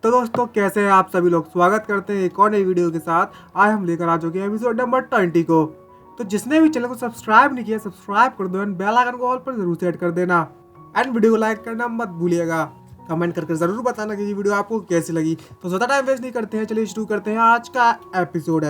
तो दोस्तों कैसे हैं आप सभी लोग। स्वागत करते हैं एक और नई वीडियो के साथ। आज हम लेकर आ चुके हैं एपिसोड नंबर 20 को। तो जिसने भी चैनल को सब्सक्राइब नहीं किया सब्सक्राइब कर दो एंड बेल आइकन को ऑल पर जरूर सेट कर देना एंड वीडियो को लाइक करना मत भूलिएगा। कमेंट करके जरूर बताना कि ये वीडियो आपको कैसी लगी। तो ज़्यादा टाइम वेस्ट नहीं करते हैं, चलिए शुरू करते हैं आज का एपिसोड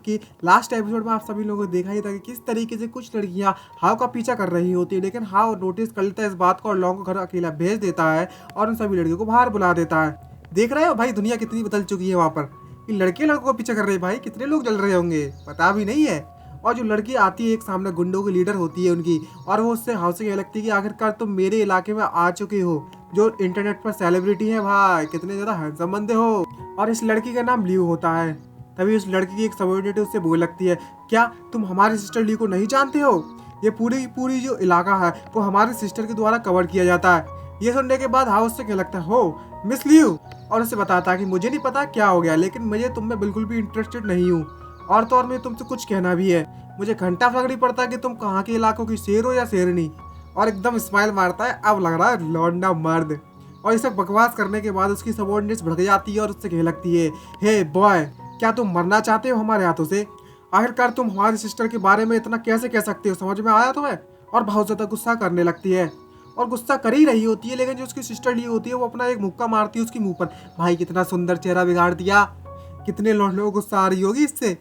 की लास्ट एपिसोड में आप सभी लोगों को देखा ही था कि किस तरीके से कुछ लड़कियां हाव का पीछा कर रही होती है, लेकिन हाव नोटिस कर लेता है इस बात को और लॉन्ग को घर अकेला भेज देता है और उन सभी लड़कियों को बाहर बुला देता है। देख रहे हो भाई दुनिया कितनी बदल चुकी है वहाँ पर। ये लड़के लड़कों को पीछे कर रहे हैं भाई, कितने लोग जल रहे होंगे पता भी नहीं है। और जो लड़की आती है एक सामने गुंडों की लीडर होती है उनकी, और वो उससे हाउसिंग ये लगती है कि आखिरकार तुम मेरे इलाके में आ चुके हो, जो इंटरनेट पर सेलिब्रिटी है भाई, कितने ज़्यादा हैंडसम बंदे हो। और इस लड़की का नाम ल्यू होता है। तभी उस लड़की की एक सबॉर्डिनेट उससे बोल लगती है, क्या तुम हमारी सिस्टर ल्यू को नहीं जानते हो? ये पूरी जो इलाका है वो हमारी सिस्टर के द्वारा कवर किया जाता है। ये सुनने के बाद हाउस से क्या लगता है, हो मिस ल्यू, और उसे बताता कि मुझे नहीं पता क्या हो गया, लेकिन मुझे तुम में बिल्कुल भी इंटरेस्टेड नहीं हूँ। और तो और मुझे तुमसे कुछ कहना भी है, मुझे घंटा फर्क नहीं पड़ता कि तुम कहाँ के इलाकों की शेर हो या शेरनी। और एकदम स्माइल मारता है, अब लग रहा है लौंडा मर्द। और ये सब बकवास करने के बाद उसकी सबॉर्डिनेट्स भड़क जाती है और उससे कहने लगती है, हे बॉय, क्या तुम मरना चाहते हो हमारे हाथों से? आखिरकार तुम हमारी सिस्टर के बारे में इतना कैसे कह सकते हो, समझ में आया तुम्हें? और बहुत ज़्यादा गुस्सा करने लगती है और गुस्सा कर ही रही होती है, लेकिन जो उसकी सिस्टर ली होती है वो अपना एक मुक्का मारती है उसके मुंह पर। भाई कितना सुंदर चेहरा बिगाड़ दिया, कितने लौंडों को गुस्सा आ रही होगी इससे।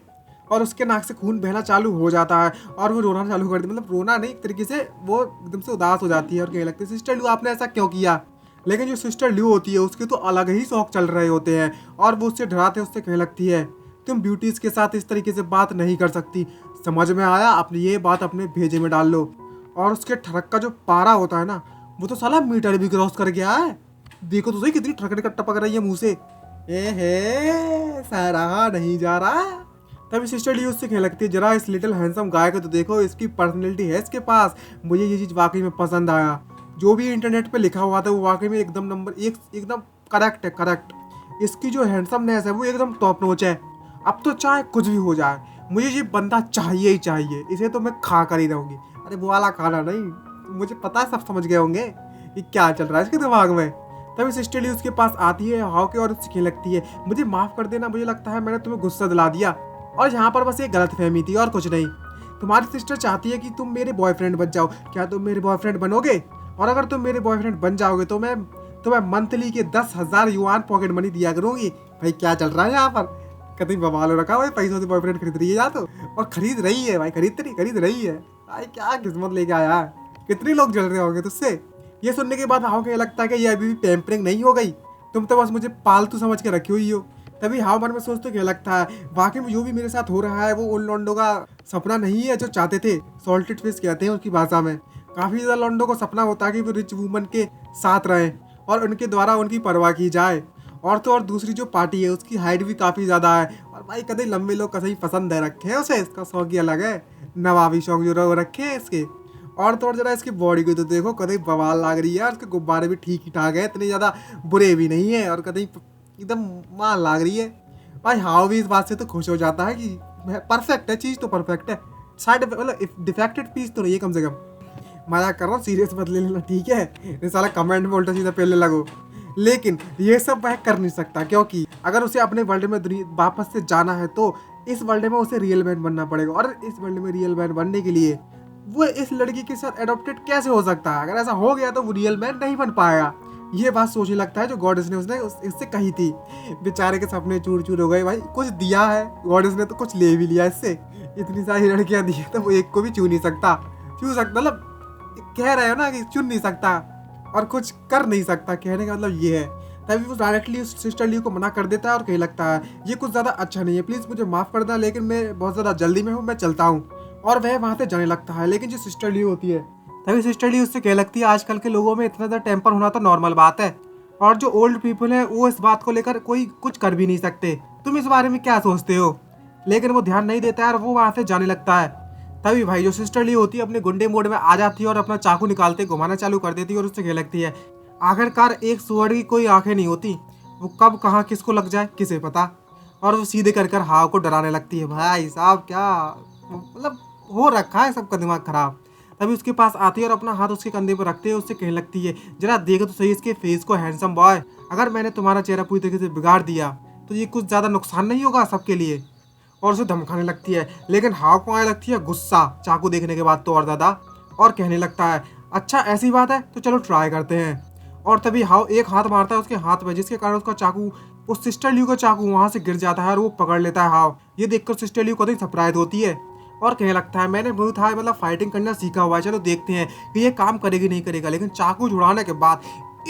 और उसके नाक से खून बहना चालू हो जाता है और वो रोना चालू कर दी, मतलब रोना नहीं, एक तरीके से वो एकदम से उदास हो जाती है और कहने लगती है, सिस्टर ल्यू आपने ऐसा क्यों किया? लेकिन जो सिस्टर ल्यू होती है उसके तो अलग ही शौक चल रहे होते हैं और वो उससे डराते उससे कहने लगती है, तुम ब्यूटीज के साथ इस तरीके से बात नहीं कर सकती, समझ में आया? अपनी ये बात अपने भेजे में डाल लो। और उसके ठरक का जो पारा होता है ना, वो तो साला मीटर भी क्रॉस कर गया है। देखो तो सही कितनी ठरकने का टपक रही है मुंह से। सराहा नहीं जा रहा। तभी सिस्टर ली उससे कहने लगती है, जरा इस लिटिल हैंडसम गाय को तो देखो, इसकी पर्सनैलिटी है इसके पास, मुझे ये चीज़ वाकई में पसंद आया। जो भी इंटरनेट पे लिखा हुआ था वो वाकई में एकदम नंबर एक, एकदम करेक्ट है, करेक्ट। इसकी जो हैंडसमनेस है वो एकदम टॉप नॉच है। अब तो चाहे कुछ भी हो जाए, मुझे ये बंदा चाहिए ही चाहिए, इसे तो मैं खा कर ही रहूँगी। अरे वो वाला खाना नहीं, मुझे पता है सब समझ गए होंगे ये क्या चल रहा है इसके दिमाग में। तभी सिस्टर ली उसके पास आती है हाव के और उससे कहने लगती है, मुझे माफ़ कर देना, मुझे लगता है मैंने तुम्हें गुस्सा दिला दिया और यहाँ पर बस एक गलतफहमी थी और कुछ नहीं। तुम्हारी सिस्टर चाहती है कि तुम मेरे बॉयफ्रेंड बन जाओ, क्या तुम मेरे बॉयफ्रेंड बनोगे? और अगर तुम मेरे बॉयफ्रेंड बन जाओगे तो मैं मंथली के 10,000 युआन पॉकेट मनी दिया करूँगी। भाई क्या चल रहा है यहाँ पर? कहीं बवाल हो रखा है भाई, पैसों से बॉयफ्रेंड खरीद रही है या तो, और खरीद रही है भाई, खरीद रही है भाई, क्या किस्मत लेके आया है। कितने लोग जल रहे होंगे तुझसे। ये सुनने के बाद हाव को लगता है कि ये अभी भी पैम्परिंग नहीं हो गई, तुम तो बस मुझे पालतू समझ के रखी हुई हो। तभी हाव मन में सोचते क्या लगता है, वाकई में जो भी मेरे साथ हो रहा है वो उन लॉन्डो का सपना नहीं है जो चाहते थे। सॉल्टेड फिश कहते हैं उसकी भाषा में। काफ़ी ज़्यादा लॉन्डो को सपना होता है कि वो रिच वूमन के साथ रहें और उनके द्वारा उनकी परवाह की जाए। और तो और दूसरी जो पार्टी है उसकी हाइट भी काफ़ी ज़्यादा है और भाई कभी लंबे लोग कहीं पसंद है रखे हैं उसे, इसका शौक ही अलग है, नवाबी शौक जो रखे हैं इसके। और तो और जरा इसकी बॉडी को तो देखो, कभी बवाल लग रही है, उसके गुब्बारे भी ठीक ही ठाक है, इतने ज़्यादा बुरे भी नहीं है और कभी एकदम माल लग रही है। भाई हाव भी इस बात से तो खुश हो जाता है कि परफेक्ट है, चीज़ तो परफेक्ट है, साइड मतलब डिफेक्टेड पीस तो नहीं है कम से कम। मजाक कर रहा हूँ, सीरियस मत ले लेना ठीक है, ये साला कमेंट में उल्टा सीधा पहले लगो। लेकिन ये सब वह कर नहीं सकता, क्योंकि अगर उसे अपने वर्ल्ड में वापस से जाना है तो इस वर्ल्ड में उसे रियल मैन बनना पड़ेगा। और इस वर्ल्ड में रियल मैन बनने के लिए वो इस लड़की के साथ एडॉप्टेड कैसे हो सकता है? अगर ऐसा हो गया तो वो रियल मैन नहीं बन पाएगा। ये बात सोचने लगता है जो गॉडेस ने उसने इससे कही थी। बेचारे के सपने चूर चूर हो गए भाई, कुछ दिया है गॉडेस ने तो कुछ ले भी लिया इससे। इतनी सारी लड़कियां दी है तो वो एक को भी छू नहीं सकता, मतलब कह रहे हो ना कि चुन नहीं सकता और कुछ कर नहीं सकता, कहने का मतलब ये है। तभी वो डायरेक्टली उस सिस्टर ली को मना कर देता है और कहने लगता है, ये कुछ ज़्यादा अच्छा नहीं है, प्लीज़ मुझे माफ़ कर देना, लेकिन मैं बहुत ज़्यादा जल्दी में हूँ, मैं चलता हूँ। और वह वहाँ से जाने लगता है। लेकिन जो सिस्टर ली होती है, तभी सिस्टर ली उससे कहने लगती है, आजकल के लोगों में इतना ज़्यादा टेम्पर होना तो नॉर्मल बात है, और जो ओल्ड पीपल है वो इस बात को लेकर कोई कुछ कर भी नहीं सकते, तुम इस बारे में क्या सोचते हो? लेकिन वो ध्यान नहीं देता है और वो वहाँ से जाने लगता है। तभी भाई जो सिस्टर ली होती है अपने गुंडे मोड में आ जाती है और अपना चाकू निकालते घुमाना चालू कर देती है और उससे कहने लगती है, आखिरकार एक सुअर की कोई आंखें नहीं होती, वो कब कहाँ किसको लग जाए किसे पता। और वो सीधे कर हाव को डराने लगती है। भाई साहब क्या मतलब हो रखा है सबका दिमाग खराब। तभी उसके पास आती है और अपना हाथ उसके कंधे पर रखते हुए उससे कहने लगती है, जरा देखो तो सही इसके फेस को हैंडसम बॉय, अगर मैंने तुम्हारा चेहरा पूरी तरीके से बिगाड़ दिया तो ये कुछ ज्यादा नुकसान नहीं होगा सबके लिए। और उसे धमकाने लगती है, लेकिन हाव को आने लगती है गुस्सा चाकू देखने के बाद तो और ज्यादा, और कहने लगता है अच्छा ऐसी बात है तो चलो ट्राई करते हैं। और तभी हाव एक हाथ मारता है उसके हाथ में, जिसके कारण उसका चाकू, उस सिस्टर ल्यू का चाकू वहां से गिर जाता है और वो पकड़ लेता है हाव। ये देखकर सिस्टर ल्यू कतई सरप्राइज होती है और कहने लगता है मैंने बहुत था मतलब फाइटिंग करना सीखा हुआ है, चलो देखते हैं कि ये काम करेगी नहीं करेगा। लेकिन चाकू छुड़ाने के बाद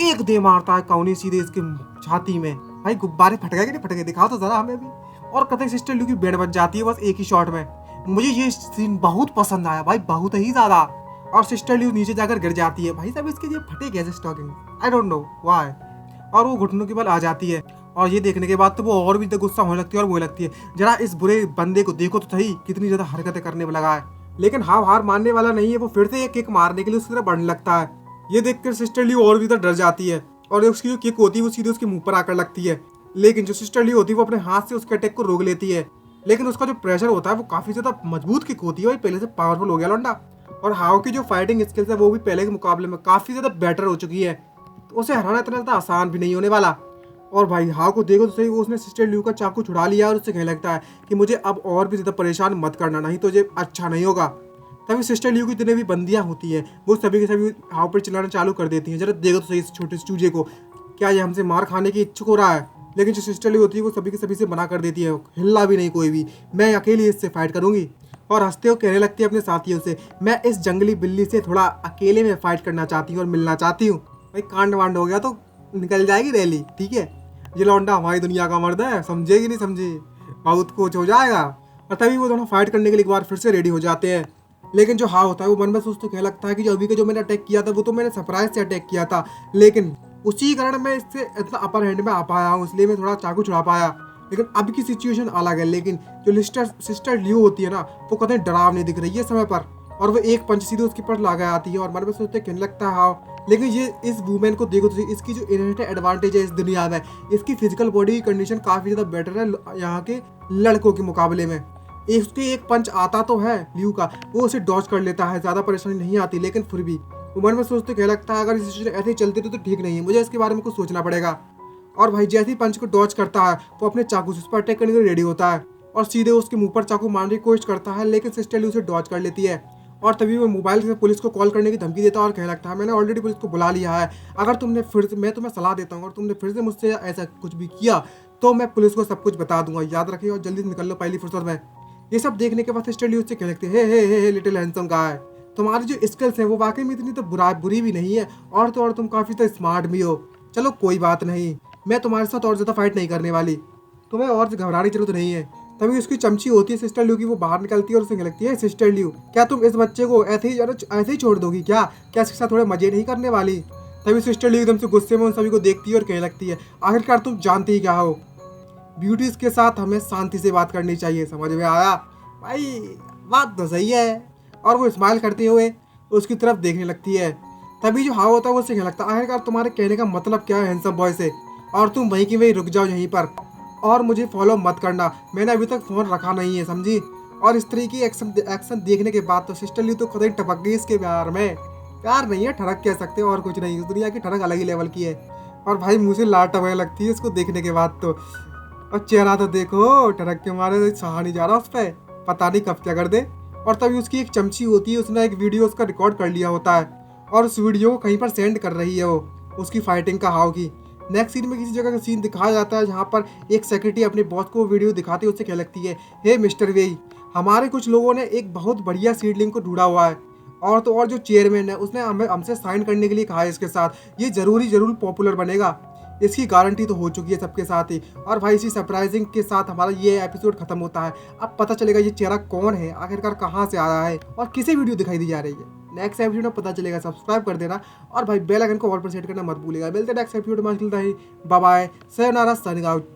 एक दे मारता है कौनी सीधे इसके छाती में। भाई गुब्बारे फट गए कि नहीं फट गए, दिखाओ तो जरा हमें भी। और कतई सिस्टर ल्यू की बेड बच जाती है बस एक ही शॉट में। मुझे ये सीन बहुत पसंद आया भाई, बहुत ही ज्यादा। और सिस्टर ल्यू नीचे जाकर गिर जाती है। भाई साहब इसके ये फटे कैसे stocking, I don't know why. और वो घुटनों के बल आ जाती है और ये देखने के बाद तो वो और भी गुस्सा होने लगती है और वो लगती है जरा इस बुरे बंदे को देखो तो सही कितनी ज्यादा हरकतें करने में लगा है। लेकिन हाव हार मानने वाला नहीं है, वो फिर से एक किक मारने के लिए उसकी तरफ बढ़ने लगता है। ये देखकर सिस्टर ल्यू और भी ज्यादा डर जाती है और उसकी जो किक होती है वो सीधे उसके मुंह पर आकर लगती है। लेकिन जो सिस्टर ल्यू होती है वो अपने हाथ से उसके अटैक को रोक लेती है। लेकिन उसका जो प्रेशर होता है वो काफी ज्यादा मजबूत किक होती है, भाई पहले से पावरफुल हो गया लौंडा। और हाव की जो फाइटिंग स्किल्स है वो भी पहले के मुकाबले में काफी ज्यादा बेटर हो चुकी है, तो उसे हराना इतना ज्यादा आसान भी नहीं होने वाला। और भाई हाव को देखो तो सही, वो उसने सिस्टर ल्यू का चाकू छुड़ा लिया और उससे कहने लगता है कि मुझे अब और भी ज्यादा परेशान मत करना, नहीं तो ये अच्छा नहीं होगा। तभी सिस्टर ल्यू की जितने भी बंदियां होती है वो सभी के सभी हाव पर चिल्लाना चालू कर देती हैं, जरा देखो तो सही इस छोटे से चूजे को, क्या ये हमसे मार खाने की इच्छुक हो रहा है। लेकिन जो सिस्टर ल्यू होती है वो सभी के सभी से मना कर देती है, हिलना भी नहीं कोई भी, मैं अकेली इससे फाइट करूंगी। और हंसते हुए कहने लगती है अपने साथियों से, मैं इस जंगली बिल्ली से थोड़ा अकेले में फाइट करना चाहती हूँ और मिलना चाहती हूँ। भाई कांड वांड हो गया तो निकल जाएगी रैली, ठीक है। ये लौंडा हमारी दुनिया का मर्द है, समझेगी नहीं समझे, बहुत कुछ हो जाएगा। और तभी वो दोनों फाइट करने के लिए एक बार फिर से रेडी हो जाते हैं। लेकिन जो हाव होता है वो मन में सोचते कहने लगता है कि जो अभी का जो मैंने अटैक किया था वो तो मैंने सरप्राइज से अटैक किया था, लेकिन उसी कारण मैं इससे इतना अपर हैंड में आ पाया हूँ, इसलिए मैं थोड़ा चाकू छुड़ा पाया। लेकिन अब की सिचुएशन अलग है। लेकिन जो सिस्टर ल्यू होती है ना वो कतई डराव नहीं दिख रही है समय पर, और वो एक पंच सीधे उसके पर लगा आती है और मन में सोचते कहने लगता है हाव। लेकिन ये इस वुमेन को देखो तो इसकी जो इनहेरेंट एडवांटेज है इस दुनिया में, इसकी फिजिकल बॉडी की कंडीशन काफी ज्यादा बेटर है यहाँ के लड़कों के मुकाबले में। उसके एक पंच आता तो है ल्यू का, वो उसे डॉज कर लेता है, ज्यादा परेशानी नहीं आती। लेकिन फिर भी वो मन में सोचते क्या लगता है अगर सिचुएशन ऐसे ही चलती तो ठीक नहीं है, मुझे इसके बारे में कुछ सोचना पड़ेगा। और भाई जैसे ही पंच को डॉज करता है वो अपने चाकू से उस पर अटैक करने के लिए रेडी होता है और सीधे उसके मुंह पर चाकू मारने की कोशिश करता है, लेकिन सिस्टर ल्यू उसे डॉज कर लेती है। और तभी वो मोबाइल से पुलिस को कॉल करने की धमकी देता है और कहने लगता है मैंने ऑलरेडी पुलिस को बुला लिया है, अगर तुमने फिर से, मैं तुम्हें सलाह देता हूँ, अगर तुमने फिर से मुझसे ऐसा कुछ भी किया तो मैं पुलिस को सब कुछ बता दूंगा, याद रखिए और जल्दी निकल लो पहली फुर्सत में। ये सब देखने के बाद सिस्टर ल्यू उससे कहने लगती है, हे लिटिल हैंडसम गाय, तुम्हारी जो स्किल्स हैं वो वाकई में इतनी तो बुरी भी नहीं है, और तो और तुम काफी तो स्मार्ट भी हो। चलो कोई बात नहीं, मैं तुम्हारे साथ और ज्यादा फाइट नहीं करने वाली, तुम्हें और घबराने की जरूरत नहीं है। तभी उसकी चमची होती है सिस्टर ल्यू की, वो बाहर निकलती है और उसे लगती है सिस्टर ल्यू क्या तुम इस बच्चे को ऐसे ही छोड़ दोगी क्या इसके साथ थोड़े मजे नहीं करने वाली। तभी सिस्टर ल्यू एकदम से गुस्से में उन सभी को देखती है और कहने लगती है आखिरकार तुम जानती ही क्या हो, ब्यूटीज के साथ हमें शांति से बात करनी चाहिए, समझ में आया। भाई बात तो सही है। और वो स्माइल करते हुए उसकी तरफ देखने लगती है। तभी जो हाव होता है वो उससे कहने लगता है आखिरकार तुम्हारे कहने का मतलब क्या है हैंडसम बॉय से, और तुम वहीं की वहीं रुक जाओ यहीं पर और मुझे फॉलो मत करना, मैंने अभी तक फोन रखा नहीं है, समझी। और इस तरह की एक्शन देखने के बाद तो सिस्टर ल्यू तो खुद ही टपक गई इसके प्यार में। प्यार नहीं है, ठड़क कह सकते हो और कुछ नहीं, इस दुनिया की ठड़क अलग ही लेवल की है। और भाई मुझे लाट टपकने लगती है इसको देखने के बाद तो। और चेहरा तो देखो ठड़क के मारे सहा नहीं जा रहा उस पर, पता नहीं कब क्या कर दे। और तभी उसकी एक चमची होती है, उसने एक वीडियो उसका रिकॉर्ड कर लिया होता है और उस वीडियो को कहीं पर सेंड कर रही है वो उसकी फाइटिंग का हाव की। नेक्स्ट सीन में किसी जगह का सीन दिखाया जाता है जहाँ पर एक सेक्रेटरी अपने बॉस को वीडियो दिखाती है, उससे क्या लगती है हे मिस्टर वेई, हमारे कुछ लोगों ने एक बहुत बढ़िया सीडलिंग को ढूंढा हुआ है, और तो और जो चेयरमैन है उसने हमें हमसे साइन करने के लिए कहा है इसके साथ, ये जरूर पॉपुलर बनेगा, इसकी गारंटी तो हो चुकी है सबके साथ ही। और भाई इसी सरप्राइजिंग के साथ हमारा ये एपिसोड खत्म होता है। अब पता चलेगा ये चेहरा कौन है, आखिरकार कहाँ से आया है और किसे वीडियो दिखाई दी जा रही है। नेक्स्ट एपिसोड में पता चलेगा, सब्सक्राइब कर देना और भाई बेल आइकन को ऑल पर सेट करना मत भूलिएगा। मिलते हैं नेक्स्ट एपिसोड में, bye bye, sayonara, signing out।